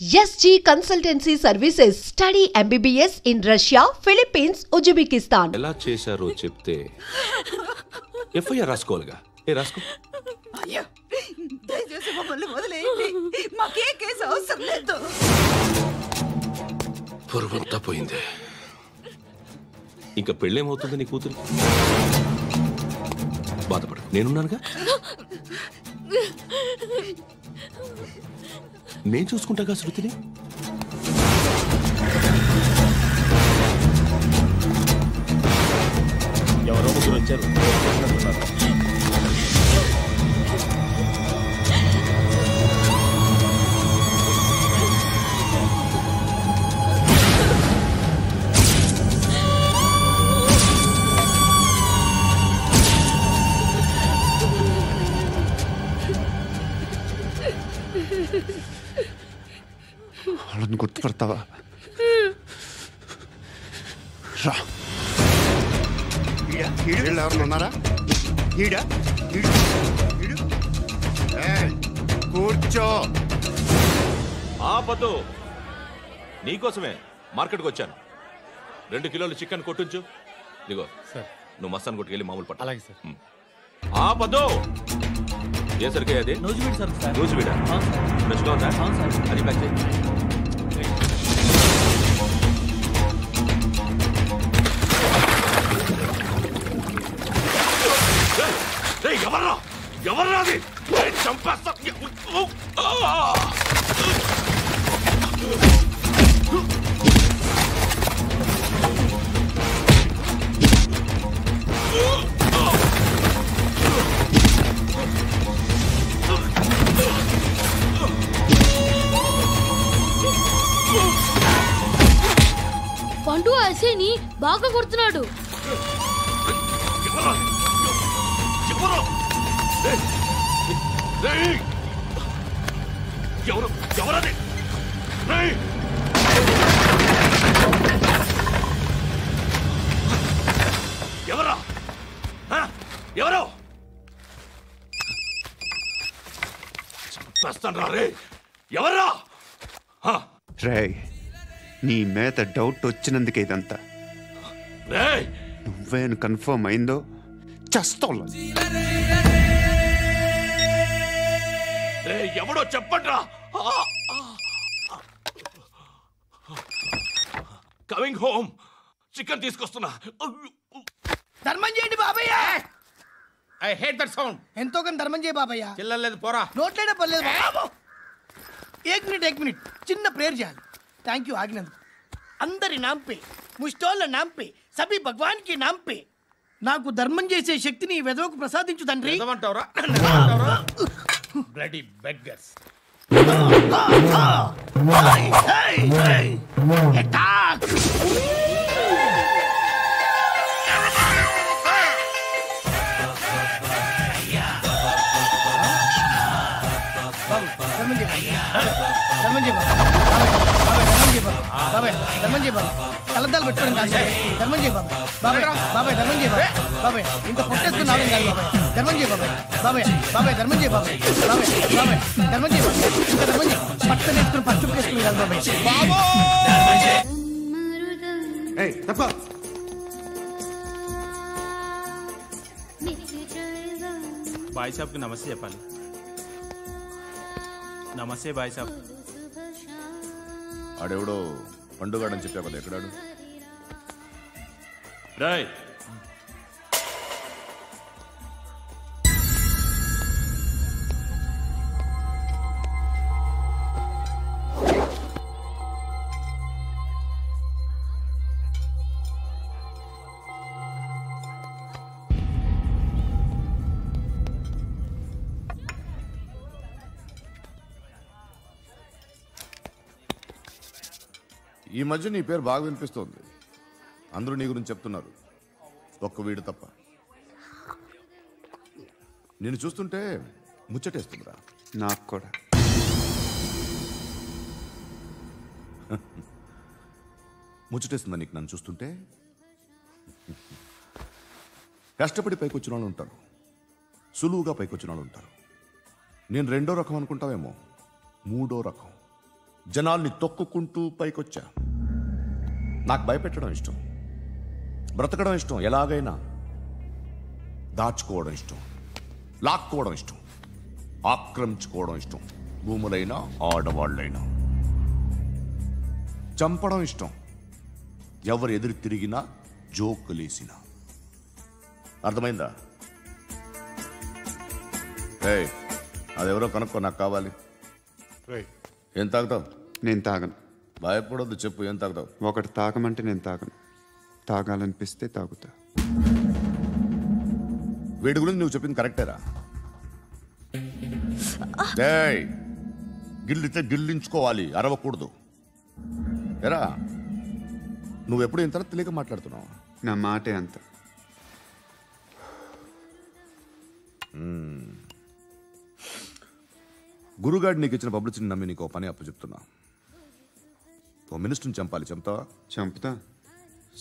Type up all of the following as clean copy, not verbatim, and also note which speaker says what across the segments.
Speaker 1: SG Consultancy Services. Study MBBS in Russia, Philippines, Uzbekistan.
Speaker 2: ఎలా చేశారో చెప్తే ఎఫ్ఐఆర్ రాసుకోవాలిగా. రాసుకో.
Speaker 3: అయ్యో, దయచేసి మమ్మల్ని వదిలేయండి. మాకే కేసు అవసరం లేదు.
Speaker 2: పొరువంతా పోయింది. ఇంకా పెళ్ళేమవుతుంది నీ కూతురు? బాధపడు, నేనున్నానుగా. నేను చూసుకుంటాగా శృతిని.
Speaker 4: ఎవరో ముగ్గురు వచ్చారు.
Speaker 5: వాళ్ళని గుర్తుపడతావా? రా. ఎవరు ఉన్నారా? కూర్చో.
Speaker 2: ఆపదు, నీకోసమే మార్కెట్కి వచ్చాను. 2 కిలోలు చికెన్ కొట్టుంచు. ఇదిగో
Speaker 4: సార్,
Speaker 2: నువ్వు మస్తాన్ కొట్టుకెళ్ళి మామూలు పట్టు.
Speaker 4: అలాగే సార్.
Speaker 2: ఆపదు. ఏ సరికే అది?
Speaker 4: నూజివీడు సార్.
Speaker 2: నూజివీడా? ఫ్రెష్గా ఉందా? అది ప్యాక్ చేయి. ఎవర్రా అది? చంపేస్తా.
Speaker 6: పండు అసేని బాగా కొడుతున్నాడు.
Speaker 2: ఎవరది? ఎవరా? ఎవరు? చంపేస్తాను రా రే. ఎవరా?
Speaker 5: రే, నీ మీద డౌట్ వచ్చినందుకే ఇదంతా. నువ్వేను కన్ఫర్మ్ అయిందో చస్తావు.
Speaker 2: ఎవడో చెప్పండ్రా. Coming home. చికెన్ తీసుకొస్తున్నా.
Speaker 3: ధర్మం చేయండి బాబయ్య.
Speaker 4: I hate that sound.
Speaker 3: ఎంతో కానీ ధర్మం చేయ బాబయ్య.
Speaker 4: చిల్లలేదు పోరా.
Speaker 3: నోట్లేనే పర్లేదు బాబు. ఏక్ మినిట్ చిన్న ప్రేయర్ చేయాలి. థ్యాంక్ యూ ఆగినందుకు. అందరి నామ్ పే, ముష్టోళ్ళ నామ్ పే, సభీ భగవాన్ కి నామ్ పే నాకు ధర్మం చేసే శక్తిని ఈ వెధవకు ప్రసాదించు తండ్రి.
Speaker 4: Bloody beggars.
Speaker 3: కలద్దాలు పెట్టుకోండి కాదు. ధర్మం చేయ బాబాయ్. బాబాయ్ ధర్మం చేయ బాబాయ్. ఇంత పొట్టేసుకుని రావడం కాదు బాబాయ్. ధర్మం చేయ బాబాయ్. ధర్మం చేయ బాబాయ్. ధర్మం చేయ బాబాయ్. ఇంకా ధర్మం చేయ. పట్టణ వేసుకుని పచ్చుకు వేసుకుని కాదు బాబాయ్.
Speaker 4: బాయ్ సాబ్కి నమస్తే చెప్పాలి. నమస్తే బాయ్ సాబ్.
Speaker 7: ఆడెవడో పండుగాడని చెప్పా కదా, ఎక్కడాడు?
Speaker 2: రాయ్,
Speaker 7: ఈ మధ్య నీ పేరు బాగా వినిపిస్తోంది. అందరూ నీ గురించి చెప్తున్నారు, ఒక్క వీడు తప్ప. నేను చూస్తుంటే ముచ్చటేస్తుందిరా.
Speaker 5: నాకు కూడా.
Speaker 7: ముచ్చటేస్తుందా నీకు నన్ను చూస్తుంటే? కష్టపడి పైకొచ్చిన వాళ్ళు ఉంటారు, సులువుగా పైకొచ్చిన వాళ్ళు ఉంటారు. నేను రెండో రకం అనుకుంటావేమో, మూడో రకం. జనాల్ని తొక్కుకుంటూ పైకొచ్చా. నాకు భయపెట్టడం ఇష్టం, బ్రతకడం ఇష్టం, ఎలాగైనా దాచుకోవడం ఇష్టం, లాక్కోవడం ఇష్టం, ఆక్రమించుకోవడం ఇష్టం. భూములైనా ఆడవాళ్ళైనా చంపడం ఇష్టం, ఎవరు ఎదురు తిరిగినా జోకులేసినా. అర్థమైందా? ఏయ్, అదెవరో కనుక్కో, నాకు కావాలి. ఏం తాగుతావు?
Speaker 5: నేను తాగను.
Speaker 7: భయపడొద్దు, చెప్పు ఏం తాగుతావు?
Speaker 5: ఒకటి తాగమంటే నేను తాగను. తాగాలనిపిస్తే తాగుతా.
Speaker 7: వీడి గురించి నువ్వు చెప్పింది కరెక్టేరా? ఏయ్, గిల్లితే గిల్లించుకోవాలి, అరవకూడదు. ఎరా, నువ్వెప్పుడు ఇంత తెలియక మాట్లాడుతున్నావు?
Speaker 5: నా మాటే అంత.
Speaker 7: గురుగాడు నీకు ఇచ్చిన పబ్లిసిటీని నమ్మి నీకు పని అప్పు చెప్తున్నా. ఓ మినిస్టర్ని చంపాలి, చంపుతావా?
Speaker 5: చంపుతా.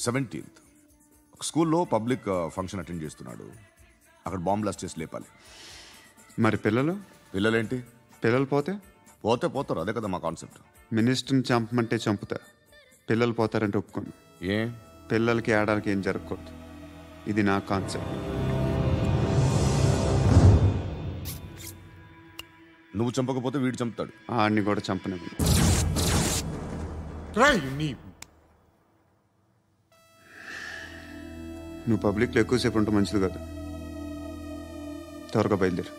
Speaker 7: 17th ఒక స్కూల్లో పబ్లిక్ ఫంక్షన్ అటెండ్ చేస్తున్నాడు. అక్కడ బాంబ్ బ్లాస్ట్ చేసి లేపాలి.
Speaker 5: మరి పిల్లలు?
Speaker 7: పిల్లలేంటి?
Speaker 5: పిల్లలు పోతే
Speaker 7: పోతే పోతారు, అదే కదా మా కాన్సెప్ట్.
Speaker 5: మినిస్టర్ని చంపమంటే చంపుతా, పిల్లలు పోతారంటే ఒప్పుకోను.
Speaker 7: ఏ?
Speaker 5: పిల్లలకి ఆడాలకి ఏం జరగకూడదు. ఇది నా కాన్సెప్ట్.
Speaker 7: నువ్వు చంపకపోతే వీడు చంపుతాడు.
Speaker 5: ఆడిని కూడా చంపనివ్వను. నువ్వు పబ్లిక్లో ఎక్కువసేపు ఉంటే మంచిది కాదు. త్వరగా బయలుదేరు.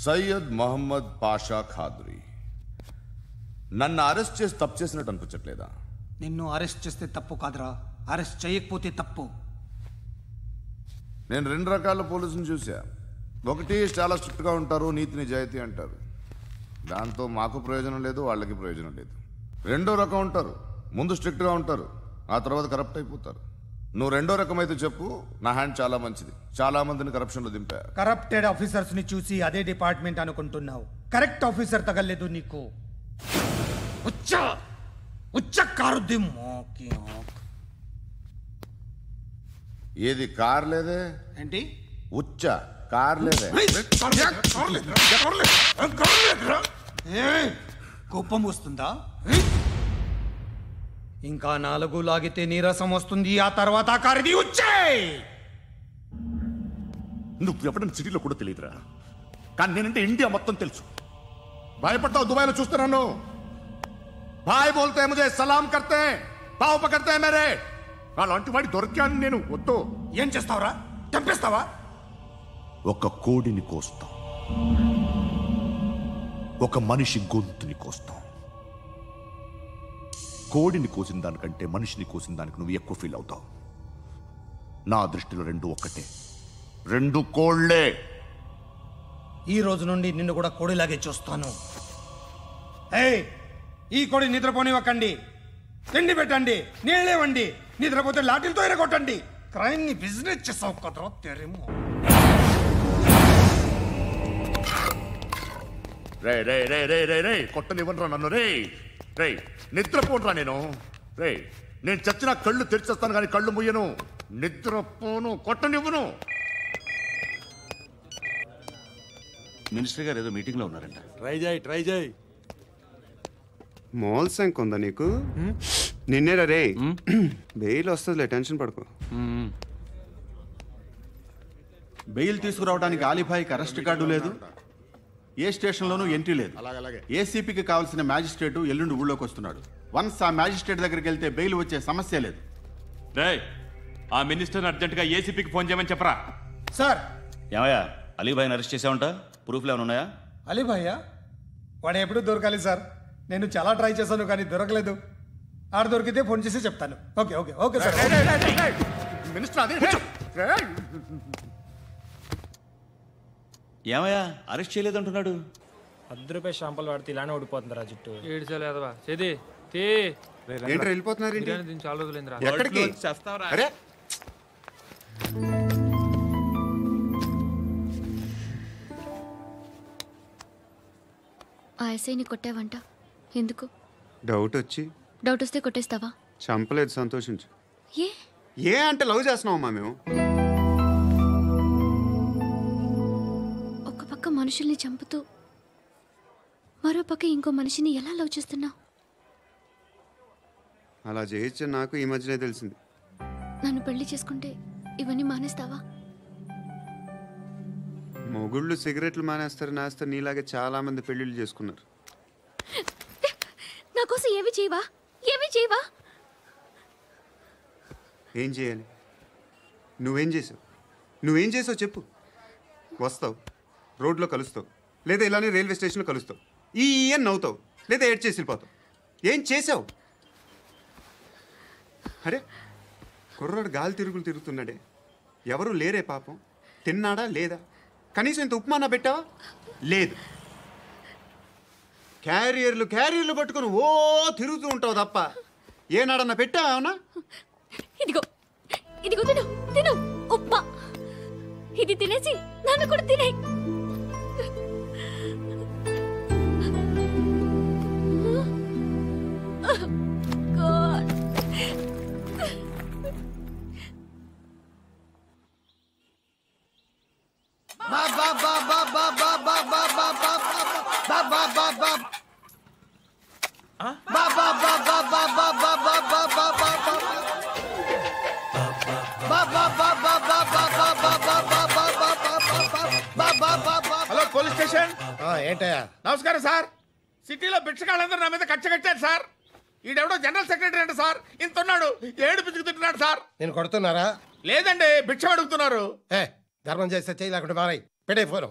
Speaker 7: సయ్యద్ మహమ్మద్ పాషా ఖాద్రీ నన్ను అరెస్ట్ చేసి తప్పు చేసినట్టు అనిపించట్లేదా?
Speaker 3: నిన్ను అరెస్ట్ చేస్తే తప్పు కాదురా, అరెస్ట్ చేయకపోతే తప్పు.
Speaker 7: నేను 2 రకాల పోలీసుని చూసా. ఒకటి చాలా స్ట్రిక్ట్గా ఉంటారు, నీతి నిజాయితీ అంటారు, దాంతో మాకు ప్రయోజనం లేదు, వాళ్ళకి ప్రయోజనం లేదు. రెండో రకం ఉంటారు, ముందు స్ట్రిక్ట్గా ఉంటారు, ఆ తర్వాత కరప్ట్ అయిపోతారు. నువ్వు రెండో రకం అయితే చెప్పు, నా హ్యాండ్ చాలా మంచిది, చాలా మందిని కరప్షన్లో దింపా.
Speaker 3: కరప్టెడ్ ఆఫీసర్స్ ని చూసి అదే డిపార్ట్మెంట్ అనుకుంటున్నావు. కరెక్ట్ ఆఫీసర్ తగలేదు నీకు. ఉచ్చ
Speaker 7: ఏది కార్ లేదే?
Speaker 3: ఏంటి?
Speaker 7: ఉచ్చ కార్ లేదే?
Speaker 3: కోపం వస్తుందా? ఇంకా 4 లాగితే నీరసం వస్తుంది, ఆ తర్వాత కారిది ఉచ్చే.
Speaker 7: నువ్వు ఎప్పుడైనా సిటీలో కూడా తెలియదురా, కానీ నేనంటే ఇండియా మొత్తం తెలుసు. భయపడతావు? దుబాయ్లో చూస్తున్నాను. భాయ్ బోల్తే ముజే సలాం కర్తే పావు పకర్తే మేరే. అలాంటి వాడి దొరికాను నేను. వద్దు.
Speaker 3: ఏం చేస్తావురా? చంపేస్తావా?
Speaker 7: ఒక కోడిని కోస్తాం, ఒక మనిషి గొంతుని కోస్తాం. కోడిని కోసిన దానికంటే మనిషిని కోసిన దానికి నువ్వు ఎక్కువ ఫీల్ అవుతావు. నా దృష్టిలో 2 ఒక్కటే, 2 కోళ్లే.
Speaker 3: ఈ రోజు నుండి నిన్ను కూడా కోడిలాగే చూస్తాను. ఏయ్, ఈ కోడి నిద్రపోనివ్వకండి. తిండి పెట్టండి, నీళ్ళేవండి. నిద్రపోతే లాఠీలతో ఎరగొట్టండి. క్రైమ్ ని బిజినెస్ చేసావు కదరా తెరేమో.
Speaker 7: రే రే రే రే రే రే కొట్టనివ్వనరా నన్ను. రే రే నిద్రపోనరా నేను. రే నేను చచ్చినా కళ్ళు తెరిచేస్తాను కానీ కళ్ళు ముయ్యను. నిద్రపోను, కొట్టనివ్వను.
Speaker 8: మినిస్టర్ గారు ఏదో మీటింగ్లో ఉన్నారంట.
Speaker 4: ట్రై చేయి.
Speaker 5: మోల్ సంక్ ఉందా నీకు? నిన్నేరా రే. బెయిల్ వస్తుందిలే, టెన్షన్ పడుకో.
Speaker 8: బెయిల్ తీసుకురావడానికి ఆలిభాయికి అరెస్ట్ కార్డు లేదు, ఏ స్టేషన్లోనూ ఎంట్రీ లేదు. ఏసీపీకి కావాల్సిన మ్యాజిస్ట్రేటు ఎల్లుండి ఊళ్ళోకి వస్తున్నాడు. వన్స్ ఆ మ్యాజిస్ట్రేట్ దగ్గరికి వెళ్తే బెయిల్ వచ్చే సమస్య లేదు.
Speaker 9: ఆ మినిస్టర్ అర్జెంటుగా ఏసీపీకి ఫోన్ చేయమని చెప్పరా.
Speaker 3: సార్.
Speaker 8: ఏమయ్యా, అలీభాయిని అరెస్ట్ చేసావంట? ప్రూఫ్లు ఏమైనా ఉన్నాయా?
Speaker 3: అలీభయ్యా వాడు ఎప్పుడు దొరకాలి సార్. నేను చాలా ట్రై చేశాను కానీ దొరకలేదు. ఆడ దొరికితే ఫోన్ చేసి చెప్తాను. Okay okay okay sir.
Speaker 8: ఏమయ్యా, అరెస్ట్ చేయలేదంటున్నాడు?
Speaker 10: ₹10 షాంపులు వాడితే ఇలానే ఓడిపోతుందిరా జుట్టు. ఏడ్చలేదవా చేది
Speaker 5: ఏంటి వెళ్ళిపోతున్నారు ఏంటి?
Speaker 9: చాలా రోజులైందిరా.
Speaker 5: ఎక్కడికి? అరే
Speaker 6: ఆ ఎస్ఐని కొట్టావంట, ఎందుకు?
Speaker 5: డౌట్ వచ్చి.
Speaker 6: డౌట్ వస్తే కొట్టేస్తావా?
Speaker 5: చంపలేదు, సంతోషించు.
Speaker 6: ఏ
Speaker 5: ఏ అంటే లవ్ చేస్తున్నావమ్మా మేము.
Speaker 6: ఒక పక్క మనుషుల్ని చంపుతూ మరో పక్క ఇంకో మనిషిని ఎలా లవ్ చేస్తున్నావు?
Speaker 5: అలా చేయొచ్చు నాకు ఈ మధ్యనే తెలిసింది.
Speaker 6: నన్ను పెళ్లి చేసుకుంటే ఇవన్నీ మానేస్తావా?
Speaker 5: మొగుళ్ళు సిగరెట్లు మానేస్తారు, నాస్తారు. నీలాగే చాలా మంది పెళ్లిళ్ళు చేసుకున్నారు.
Speaker 6: నా కోసం ఏమి చేయవా? ఏమి చేయవా?
Speaker 5: ఏం చేయాలి? నువ్వేం చేసావు చెప్పు. వస్తావు, రోడ్లో కలుస్తావు, లేదా ఇలానే రైల్వే స్టేషన్లో కలుస్తావు. ఈ అని నవ్వుతావు, లేదా ఏడ్ చేసి వెళ్ళిపోతావు. ఏం చేసావు? అరే కుర్రాడు గాలి తిరుగుతున్నాడే, ఎవరు లేరే పాపం. తిన్నాడా లేదా? కనీసం ఇంత ఉప్మానా పెట్టావా? లేదు. క్యారియర్లు పట్టుకొని ఓ తిరుగుతూ ఉంటావు తప్ప ఏనాడన్నా పెట్టావా? అవునా?
Speaker 6: ఇదిగో తిను తిను, ఉప్మా. ఇది తినేసి నన్ను కూడా తినే.
Speaker 4: Hello police station.
Speaker 3: ఏంటయ్యా?
Speaker 4: నమస్కారం సార్. సిటీలో భిక్షగాళ్ళందరూ నా మీద కక్ష కట్టారు సార్. ఈడెవడో జనరల్ సెక్రటరీ అంట సార్. ఇంత ఉన్నాడు, ఏడు పిచ్చుకు తింటున్నాడు సార్.
Speaker 3: నేను కొడుతున్నారా?
Speaker 4: లేదండి, భిక్ష అడుగుతున్నారు.
Speaker 3: ధర్మం చేస్తే చేయి, లేకుండా మారాయి. పెట్టే ఫోను.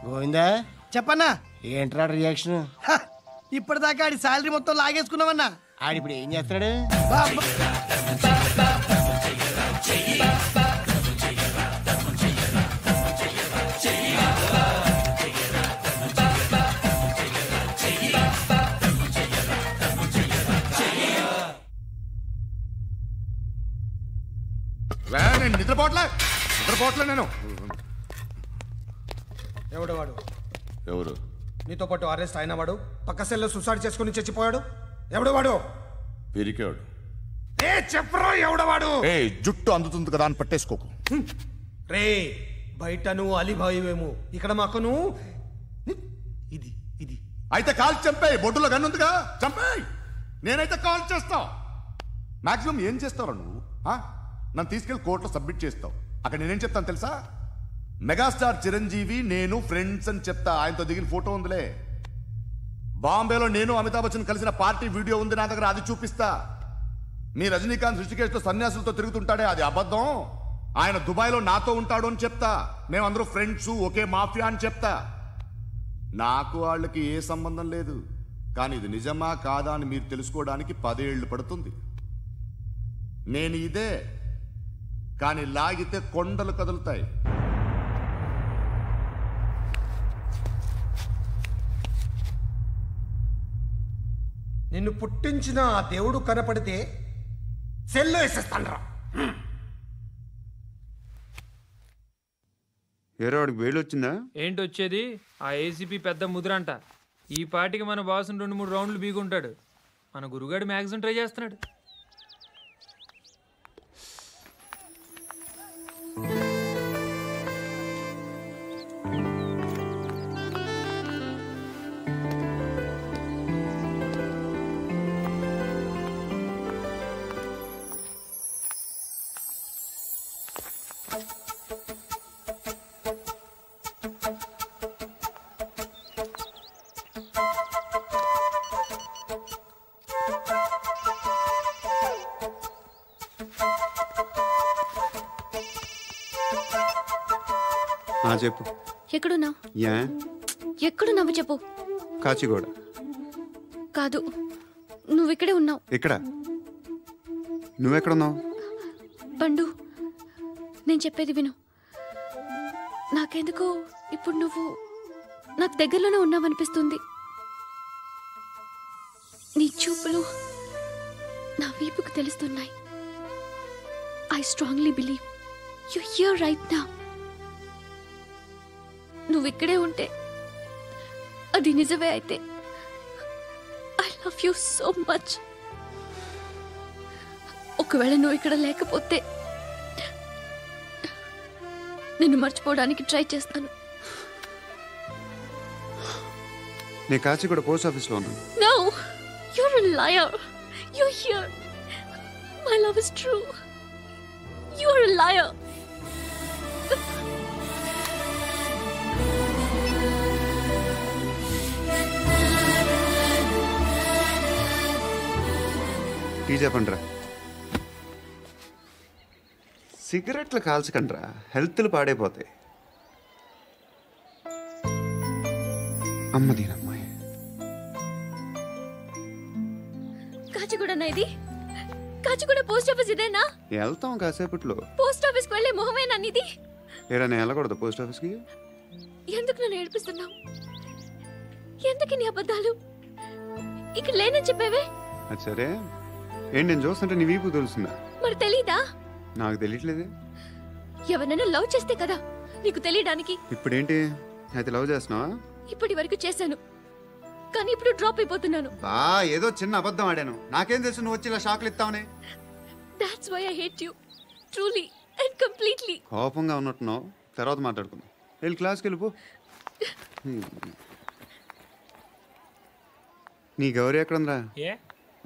Speaker 3: గోవిందా,
Speaker 10: చెప్పన్నా.
Speaker 3: ఏంట్రా రియాక్షన్?
Speaker 10: ఇప్పటిదాకా ఆడి శాలరీ మొత్తం లాగేసుకున్నావన్నా.
Speaker 3: ఆడిప్పుడు ఏం చేస్తున్నాడు?
Speaker 7: నేను నిద్రపోవట్లే నేను.
Speaker 10: ఎవడు వాడు?
Speaker 7: ఎవరు?
Speaker 10: నీతో పాటు అరెస్ట్ అయిన వాడు, పక్క సెల్లో సూసైడ్ చేసుకుని చచ్చిపోయాడు. ఎవడు వాడు?
Speaker 7: పిరికాడు.
Speaker 10: చెప్పరా ఎవడవాడు?
Speaker 7: జుట్టు అందుతుంది కదా అని పట్టేసుకోకు.
Speaker 10: రే బయట నువ్వు అలీబాయివేమో, ఇక్కడ మాకు నువ్వు ఇది ఇది.
Speaker 7: అయితే కాల్ చంపేయి. బొడ్డులో గన్నుందిగా, చంపేయి. నేనైతే కాల్ చేస్తా. మాక్సిమం ఏం చేస్తావు నువ్వు? నన్ను తీసుకెళ్లి కోర్టులో సబ్మిట్ చేస్తావు. అక్కడ నేనేం చెప్తాను తెలుసా? మెగాస్టార్ చిరంజీవి నేను ఫ్రెండ్స్ అని చెప్తా. ఆయనతో దిగిన ఫోటో ఉందిలే. బాంబేలో నేను అమితాబ్ బచ్చన్ కలిసిన పార్టీ వీడియో ఉంది నా దగ్గర, అది చూపిస్తా. మీ రజనీకాంత్ ఋషికేశ్తో సన్యాసులతో తిరుగుతుంటాడే, అది అబద్ధం. ఆయన దుబాయ్లో నాతో ఉంటాడు అని చెప్తా. మేమందరూ ఫ్రెండ్స్, ఒకే మాఫియా అని చెప్తా. నాకు వాళ్ళకి ఏ సంబంధం లేదు. కానీ ఇది నిజమా కాదా అని మీరు తెలుసుకోవడానికి 10 ఏళ్ళు పడుతుంది. నేను ఇదే, కానీ లాగితే కొండలు కదులుతాయి.
Speaker 10: నిన్ను పుట్టించిన ఆ దేవుడు కనపడితే సెల్లో వేసేస్తానరా.
Speaker 5: ఏరో వాడికి వేలు వచ్చిందా?
Speaker 11: ఏంటి వచ్చేది? ఆ ఏసీపీ పెద్ద ముద్రంట. ఈ పాటికి మన బాసుని 2-3 రౌండ్లు బీగుంటాడు. మన గురుగాడు మ్యాక్సిమం ట్రై చేస్తున్నాడు.
Speaker 5: చెప్పు.
Speaker 6: ఎక్కడున్నావు?
Speaker 5: ఎక్కడున్నావు
Speaker 6: చెప్పు.
Speaker 5: కాచిగూడ.
Speaker 6: కాదు, నువ్వు ఇక్కడే ఉన్నావు.
Speaker 5: ఇక్కడ నువ్వెక్కడున్నావు?
Speaker 6: పండు, నేను చెప్పేది విను. నాకెందుకో ఇప్పుడు నువ్వు నాకు దగ్గరలోనే ఉన్నావనిపిస్తుంది. నీ చూపులు నా వీపుకు తెలుస్తున్నాయి. I strongly believe you here right now. నువ్వు ఇక్కడే ఉంటే అది నిజమే అయితే I love you so much. ఒకవేళ నువ్వు ఇక్కడ లేకపోతే నిన్ను మర్చిపోవడానికి ట్రై చేస్తాను.
Speaker 5: నేను కాచిగూడ పోస్ట్ ఆఫీస్లో ఉన్నాను.
Speaker 6: No, you're a liar. You're here. My love is true. You're a liar.
Speaker 5: Tea చెప్పండిరా. సిగరెట్లు కాల్చకండ్రా, హెల్త్లు పాడైపోతాయి. అమ్మదీనమ్మాయి.
Speaker 6: కాచిగూడనా ఇది? కాచిగూడ పోస్ట్ ఆఫీస్ ఇదేనా?
Speaker 5: వెళ్తాం కాసేపట్లో.
Speaker 6: పోస్ట్ ఆఫీస్కి వెళ్ళే మొహమేనా నీది?
Speaker 5: ఏరా నేను వెళ్ళకూడదు పోస్ట్ ఆఫీస్కి?
Speaker 6: ఎందుకు నన్ను ఏడిపిస్తున్నావు? ఎందుకు నీ అబద్ధాలు? ఇక్కడ లేనని చెప్పేవే.
Speaker 5: అది సరే, ఏంటి నేను చూస్తుంటే నీ వీపు తెలుస్తుందా?
Speaker 6: మరి తెలీదా?
Speaker 5: నాకు తెలియట్లేదే.
Speaker 6: ఎవరైనా లవ్ చేస్తే కదా నీకు తెలియడానికి.
Speaker 5: ఇప్పుడేంటి అయితే లవ్ చేస్తున్నావా?
Speaker 6: ఇప్పటి వరకు చేశాను, కానీ ఇప్పుడు డ్రాప్ అయిపోతున్నాను.
Speaker 5: బా ఏదో చిన్న అబద్ధం ఆడాను. నాకేం తెలుసు నువ్వు వచ్చి ఇలా షాక్లు ఇస్తావనే.
Speaker 6: That's why I hate you. Truly and completely.
Speaker 5: కోపంగా ఉన్నట్టున్నావు, తర్వాత మాట్లాడుకుందాం. వెళ్ళి క్లాస్కి వెళ్ళిపో. నీ గౌరీ ఎక్కడుందిరా?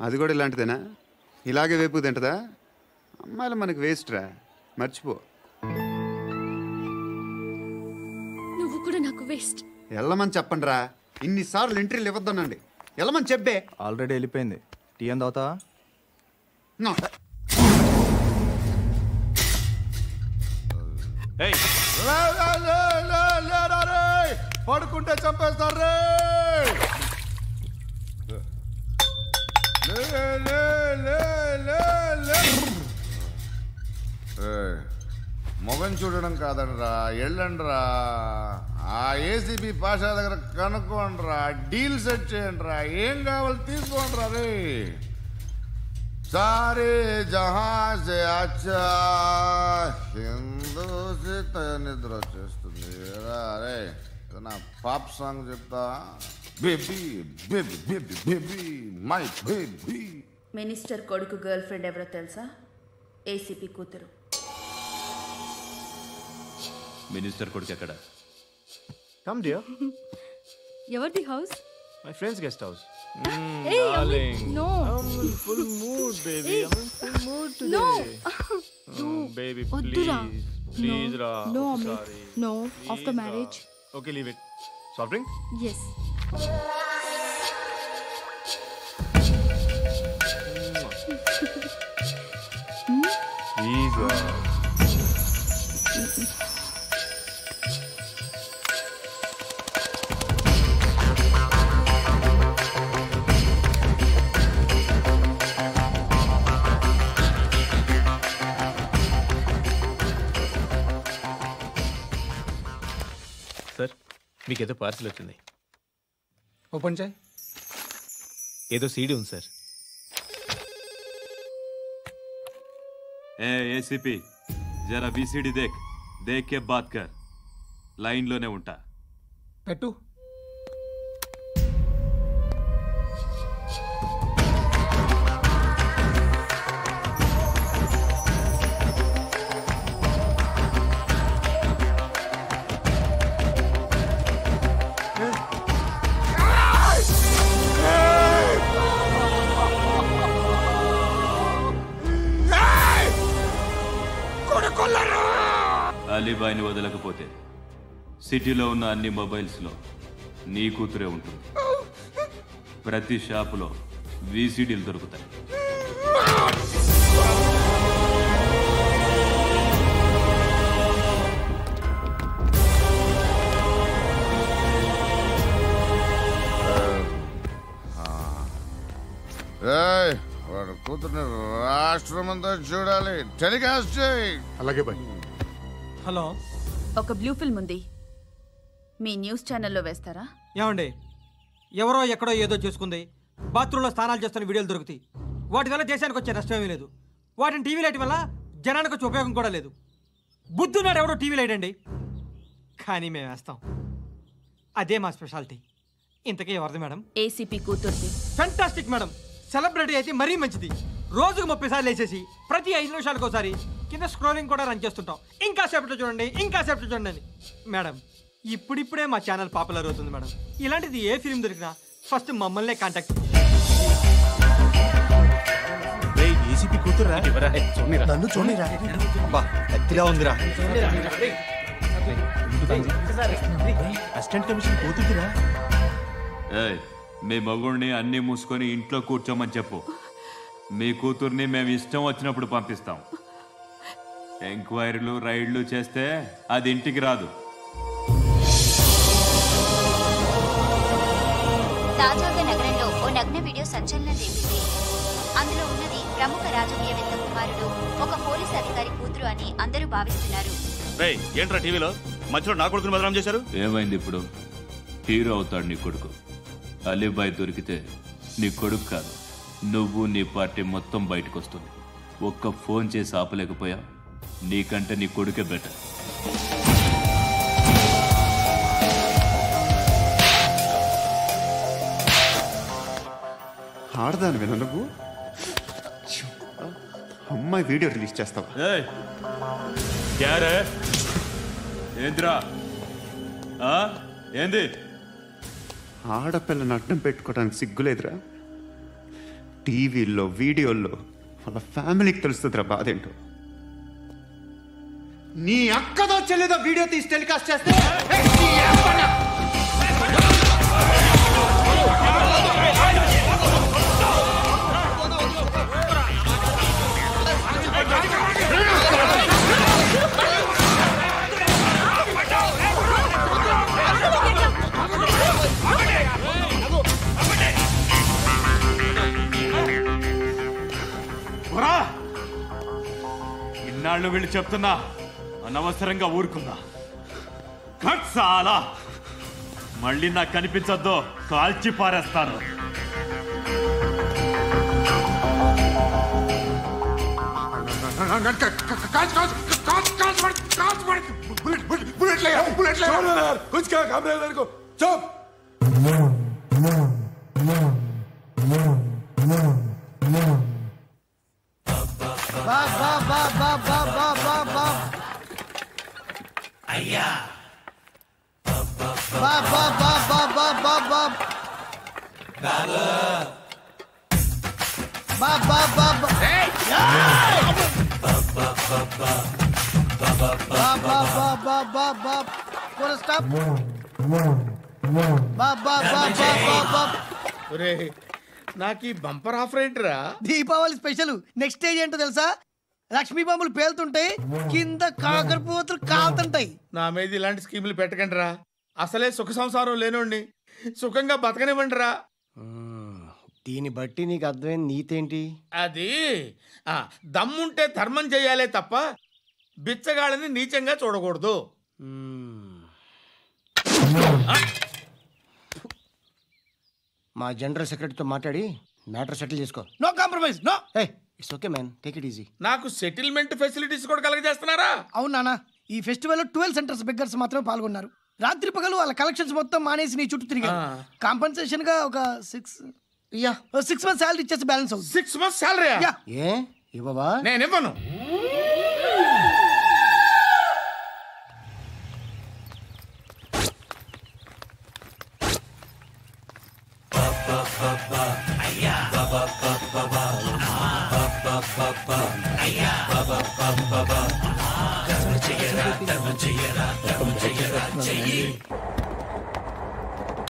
Speaker 5: అది కూడా ఇలాంటిదేనా? ఇలాగే వేపు తింటదా? అమ్మాయిలు మనకి వేస్ట్ రా, మర్చిపో.
Speaker 6: నువ్వు కూడా నాకు వేస్ట్.
Speaker 5: వెళ్ళమని చెప్పండి రా. ఇన్నిసార్లు ఎంట్రీలు ఇవ్వద్దనండి. వెళ్ళమని చెప్పే.
Speaker 12: ఆల్రెడీ వెళ్ళిపోయింది. టీ అని తాగుతావా?
Speaker 7: పడుకుంటే చంపేస్తారు. మొగం చూడడం కాదండ్రా, వెళ్ళండ్రా. ఆ ఏసీబీ పాషా దగ్గర కనుక్కోండ్రా, డీల్ సెట్ చేయండిరా, ఏం కావాలి తీసుకోండిరా. రే సారే జహా సే అచ్చా హిందూ నిద్ర వచ్చేస్తుంది. రే నా పాప్ సాంగ్ చెప్తా. Baby baby baby baby my baby.
Speaker 13: Minister కొడుకు గర్ల్ ఫ్రెండ్ ఎవరో తెలుసా? ఏసీపీ కూతురు.
Speaker 9: మినిస్టర్ కొడుకు ఎక్కడ?
Speaker 12: Come dear.
Speaker 6: ఎవరిది house?
Speaker 12: My friends guest house.
Speaker 6: Hey, Amit, no.
Speaker 12: I'm in full mood, baby.
Speaker 6: Hey.
Speaker 12: I'm in full mood today.
Speaker 6: No.
Speaker 12: Baby,
Speaker 6: Oddura.
Speaker 12: please,
Speaker 6: No.
Speaker 12: Ra.
Speaker 6: No,
Speaker 12: I'm
Speaker 6: Amit.
Speaker 12: sorry.
Speaker 6: No.
Speaker 12: Please,
Speaker 6: After
Speaker 12: Ra.
Speaker 6: marriage.
Speaker 12: Okay, leave it. Soft drink?
Speaker 6: Yes.
Speaker 12: Please, Ra.
Speaker 14: Sir, మీకేదో parcel వచ్చింది.
Speaker 10: Open చేయి.
Speaker 14: ఏదో CD ఉంది sir.
Speaker 9: ఏ ACP, జరా VCD దేఖ్ కే బాత్ కర్. లైన్లోనే ఉంటా.
Speaker 10: పెట్టు.
Speaker 9: అలీబాయిని వదలకపోతే సిటీలో ఉన్న అన్ని మొబైల్స్లో నీ కూతురే ఉంటుంది. ప్రతి షాపులో వీసీడీలు దొరుకుతాయి.
Speaker 7: ఏయ్ రాష్ట్రమంతా చూడాలి. టెలికాస్ట్ చేయి.
Speaker 12: అలాగే బాయ్.
Speaker 15: హలో,
Speaker 13: ఒక బ్లూ ఫిల్మ్ ఉంది, మీ న్యూస్ ఛానల్లో వేస్తారా?
Speaker 15: ఏమండి, ఎవరో ఎక్కడో ఏదో చేసుకుంది, బాత్రూంలో స్నానాలు చేస్తున్న వీడియోలు దొరుకుతాయి. వాటి వల్ల దేశానికి వచ్చే నష్టమేమీ లేదు. వాటిని టీవీ లైట్ వల్ల జనానికి వచ్చే ఉపయోగం కూడా లేదు. బుద్ధున్నాడు ఎవడో టీవీ లైట్ అండి, కానీ మేము వేస్తాం. అదే మా స్పెషాలిటీ. ఇంతకీ ఎవరిది మేడం?
Speaker 13: ఏసీపీ కూతుర్ది.
Speaker 15: Fantastic madam. సెలబ్రిటీ అయితే మరీ మంచిది. రోజుకు 30 సార్లు వేసేసి ప్రతి 5 నిమిషాలకు ఒకసారి కింద స్క్రోలింగ్ కూడా రన్ చేస్తుంటాం. ఇంకా సేపట్లో చూడండి, ఇంకా సేపట్లో చూడండి అని. మేడం, ఇప్పుడిప్పుడే మా ఛానల్ పాపులర్ అవుతుంది మేడం. ఇలాంటిది ఏ ఫిల్మ్ దొరికినా ఫస్ట్ మమ్మల్నే కాంటాక్ట్.
Speaker 14: ఏసీపీ కూతురా?
Speaker 10: నన్ను చూడరా,
Speaker 14: ఎత్తిగా ఉందిరా. అసిస్టెంట్ కమిషన్ కూతురా?
Speaker 9: మీ మగుడిని అన్ని మూసుకొని ఇంట్లో కూర్చోమని చెప్పు. మీ కూతుర్ని మేము ఇష్టం వచ్చినప్పుడు పంపిస్తాం. ఎంక్వైరీలు రైడ్లు చేస్తే అది ఇంటికి రాదు.
Speaker 16: తాజాగా నగరంలో ఓ నగ్న వీడియో సంచలనం రేపింది. అందులో ఉన్నది ప్రముఖ రాజకీయవేత్త కుమారుడు, ఒక పోలీస్ అధికారి కూతురు అని అందరూ భావిస్తున్నారు.
Speaker 12: ఏంట్రా టీవీలో మధ్యలో నా కొడుకుని బదనాం చేశారు?
Speaker 9: ఏమైంది ఇప్పుడు? హీరో అవుతాడు నీ కొడుకు. అలీబాయ్ దొరికితే నీ కొడుకు కాదు, నువ్వు నీ పార్టీ మొత్తం బయటకు వస్తుంది. ఒక్క ఫోన్ చేసి ఆపలేకపోయా, నీకంటే నీ కొడుకే బెటర్.
Speaker 5: ఆడదాను విన నువ్వు అమ్మాయి వీడియో రిలీజ్ చేస్తావా?
Speaker 9: ఏంద్రా ఏంది?
Speaker 5: ఆడపిల్లని అడ్డం పెట్టుకోవడానికి సిగ్గులేదురా? టీవీల్లో వీడియోల్లో వాళ్ళ ఫ్యామిలీకి తెలుస్తుందిరా బాధేంటో. నీ అక్కదో చెల్లిదో వీడియో తీసి టెలికాస్ట్ చేస్తే
Speaker 9: ఇన్నాళ్ళు వీళ్ళు చెప్తున్నా అనవసరంగా ఊరుకున్నా. చాలా మళ్ళీ నాకు కనిపించొద్దు, కాల్చి పారేస్తాను.
Speaker 3: అయ్యా బాబా బాబా బాబా బాబా బాబా బాబా
Speaker 4: నాకు ఈ బంపర్ ఆఫర్ ఏంటిరా?
Speaker 3: దీపావళి స్పెషల్. నెక్స్ట్ స్టేజ్ ఏంటో తెలుసా? లక్ష్మీ బాంబులు పేలుతుంటాయి, కింద కాకరపువ్వుతులు కాలుతుంటాయి.
Speaker 4: నా మీద ఇలాంటి స్కీములు పెట్టకండి రా. అసలే సుఖ సంసారం లేనోండి, సుఖంగా బతకనివ్వండి రా.
Speaker 10: దీన్ని బట్టి నీకు అర్థమైన నీతేంటి?
Speaker 4: అది దమ్ముంటే ధర్మం చేయాలే తప్ప బిచ్చగాళ్ళని నీచంగా చూడకూడదు.
Speaker 10: మా జనరల్ సెక్రటరీతో మాట్లాడి మ్యాటర్ సెటిల్ చేసుకో.
Speaker 3: No compromise, no.
Speaker 10: It's okay man, take it easy.
Speaker 4: నాకు సెటిల్మెంట్ ఫెసిలిటీస్ కూడా కలగజేస్తున్నారా?
Speaker 3: అవును నాన్న, ఈ ఫెస్టివల్ 12 సెంటర్స్ బెగ్గర్స్ మాత్రమే పాల్గొన్నారు. రాత్రి పగలు వాళ్ళ కలెక్షన్స్ మొత్తం మానేసి నీ చుట్టూ తిరిగారు. కాంపన్సేషన్ గా ఒక 6 months సాలరీ ఇచ్చేసి బ్యాలెన్స్ అవుతుంది.
Speaker 4: 6 months సాలరీ?
Speaker 10: ఏ ఇవ్వవా?
Speaker 4: నేను ఇవ్వను.
Speaker 17: చెయ్యరా